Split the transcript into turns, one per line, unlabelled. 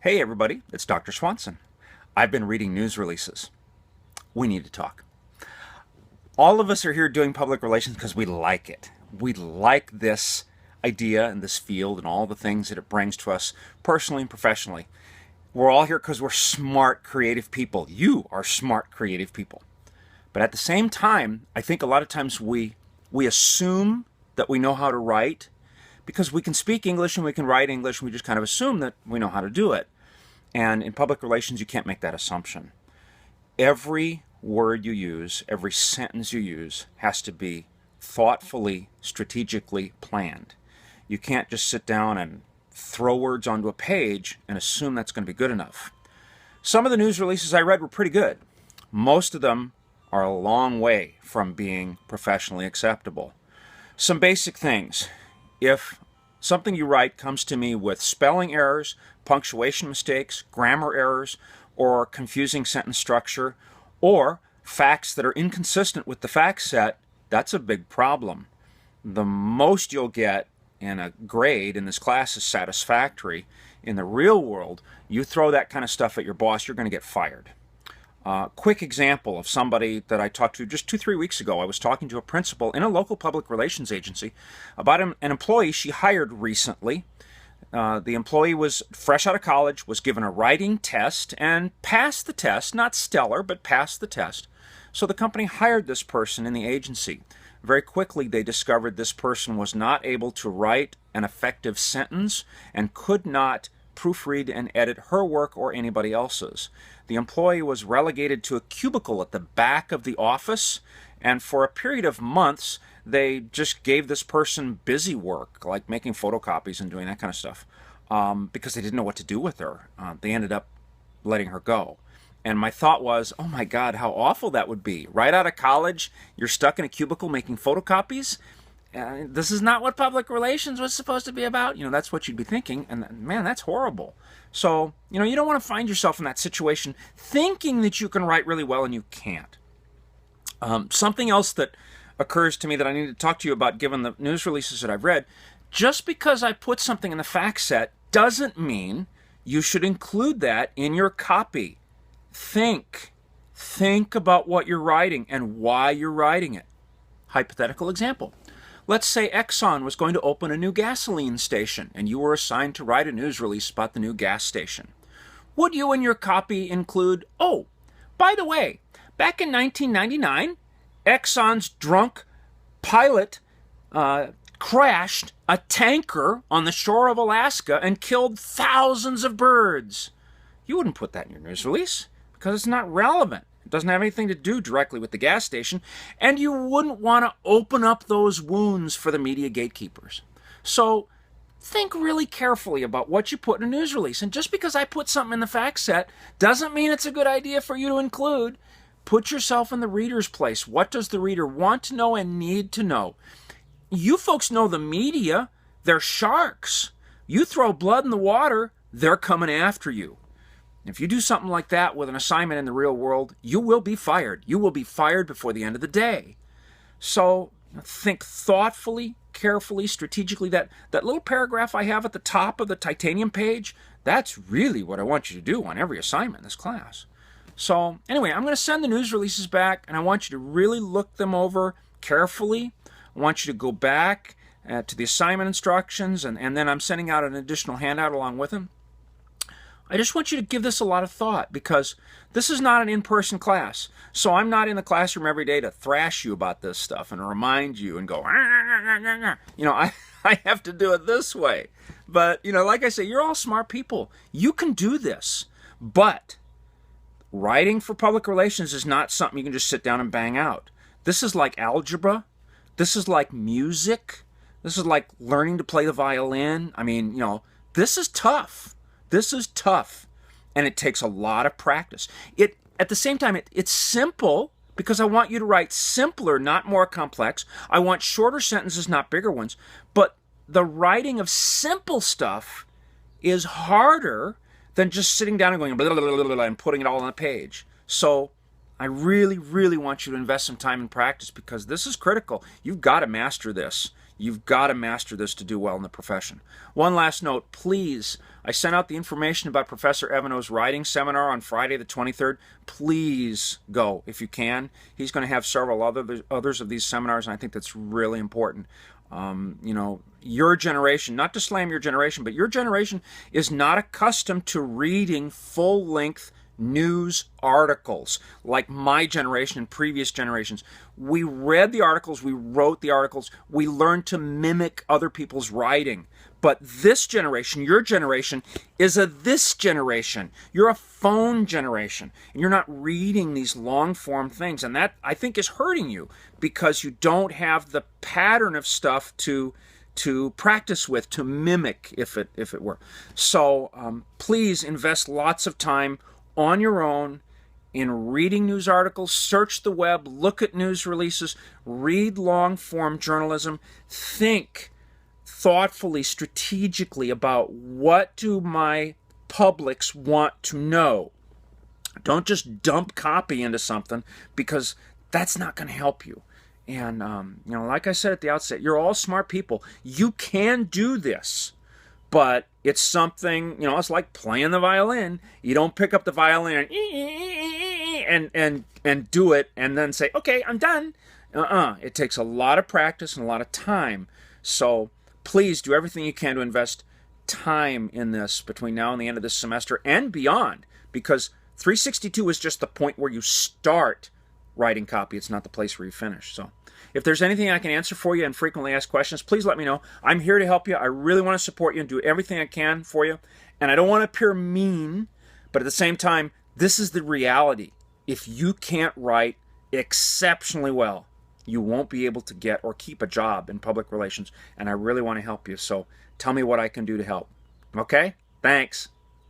Hey everybody, it's Dr. Swanson. I've been reading news releases. We need to talk. All of us are here doing public relations because we like it. We like this idea and this field and all the things that it brings to us personally and professionally. We're all here because we're smart, creative people. You are smart, creative people. But at the same time, I think a lot of times we assume that we know how to write because we can speak English and we can write English, and we just kind of assume that we know how to do it. And in public relations, you can't make that assumption. Every word you use, every sentence you use has to be thoughtfully, strategically planned. You can't just sit down and throw words onto a page and assume that's going to be good enough. Some of the news releases I read were pretty good. Most of them are a long way from being professionally acceptable. Some basic things. If something you write comes to me with spelling errors, punctuation mistakes, grammar errors, or confusing sentence structure, or facts that are inconsistent with the fact set, that's a big problem. The most you'll get in a grade in this class is satisfactory. In the real world, you throw that kind of stuff at your boss, you're going to get fired. Quick example of somebody that I talked to just 2-3 weeks ago. I was talking to a principal in a local public relations agency about an employee she hired recently. The employee was fresh out of college, was given a writing test, and passed the test. Not stellar, but passed the test. So the company hired this person in the agency. Very quickly, they discovered this person was not able to write an effective sentence and could not proofread and edit her work or anybody else's. The employee was relegated to a cubicle at the back of the office, and for a period of months, they just gave this person busy work, like making photocopies and doing that kind of stuff, because they didn't know what to do with her. They ended up letting her go. And my thought was, oh my God, how awful that would be. Right out of college, you're stuck in a cubicle making photocopies. This is not what public relations was supposed to be about. That's what you'd be thinking. And man, that's horrible. So, you don't want to find yourself in that situation thinking that you can write really well and you can't. Something else that occurs to me that I need to talk to you about, given the news releases that I've read, just because I put something in the fact set doesn't mean you should include that in your copy. Think about what you're writing and why you're writing it. Hypothetical example. Let's say Exxon was going to open a new gasoline station and you were assigned to write a news release about the new gas station. Would you in your copy include, oh, by the way, back in 1999, Exxon's drunk pilot crashed a tanker on the shore of Alaska and killed thousands of birds? You wouldn't put that in your news release because it's not relevant. It doesn't have anything to do directly with the gas station, and you wouldn't want to open up those wounds for the media gatekeepers. So think really carefully about what you put in a news release. And just because I put something in the fact set doesn't mean it's a good idea for you to include. Put yourself in the reader's place. What does the reader want to know and need to know? You folks know the media. They're sharks. You throw blood in the water, they're coming after you. If you do something like that with an assignment in the real world, you will be fired. You will be fired before the end of the day. So think thoughtfully, carefully, strategically. That little paragraph I have at the top of the titanium page, that's really what I want you to do on every assignment in this class. So anyway, I'm going to send the news releases back, and I want you to really look them over carefully. I want you to go back to the assignment instructions, and then I'm sending out an additional handout along with them. I just want you to give this a lot of thought, because this is not an in-person class. So I'm not in the classroom every day to thrash you about this stuff and remind you and go, I have to do it this way. But, like I say, you're all smart people. You can do this. But writing for public relations is not something you can just sit down and bang out. This is like algebra. This is like music. This is like learning to play the violin. This is tough. This is tough, and it takes a lot of practice. At the same time, it's simple because I want you to write simpler, not more complex. I want shorter sentences, not bigger ones. But the writing of simple stuff is harder than just sitting down and going blah, blah, blah, blah, blah, and putting it all on a page. So I really, really want you to invest some time in practice, because this is critical. You've got to master this. You've got to master this to do well in the profession. One last note, please. I sent out the information about Professor Evano's writing seminar on Friday the 23rd. Please go if you can. He's going to have several others of these seminars, and I think that's really important. Your generation, not to slam your generation, but your generation is not accustomed to reading full-length news articles like my generation and previous generations. We read the articles, we wrote the articles, we learned to mimic other people's writing. But this generation, your generation, is a this generation. You're a phone generation, and you're not reading these long-form things, and that, I think, is hurting you because you don't have the pattern of stuff to practice with, to mimic, if it were. So please invest lots of time on your own in reading news articles, search the web, look at news releases, read long-form journalism, think thoughtfully, strategically about what do my publics want to know. Don't just dump copy into something, because that's not going to help you. And, like I said at the outset, you're all smart people. You can do this. But it's something, it's like playing the violin. You don't pick up the violin and do it and then say, okay, I'm done. It takes a lot of practice and a lot of time. So please do everything you can to invest time in this between now and the end of this semester and beyond, because 362 is just the point where you start writing copy. It's not the place where you finish. So if there's anything I can answer for you and frequently asked questions, please let me know. I'm here to help you. I really want to support you and do everything I can for you. And I don't want to appear mean, but at the same time, this is the reality. If you can't write exceptionally well, you won't be able to get or keep a job in public relations. And I really want to help you. So tell me what I can do to help. Okay? Thanks.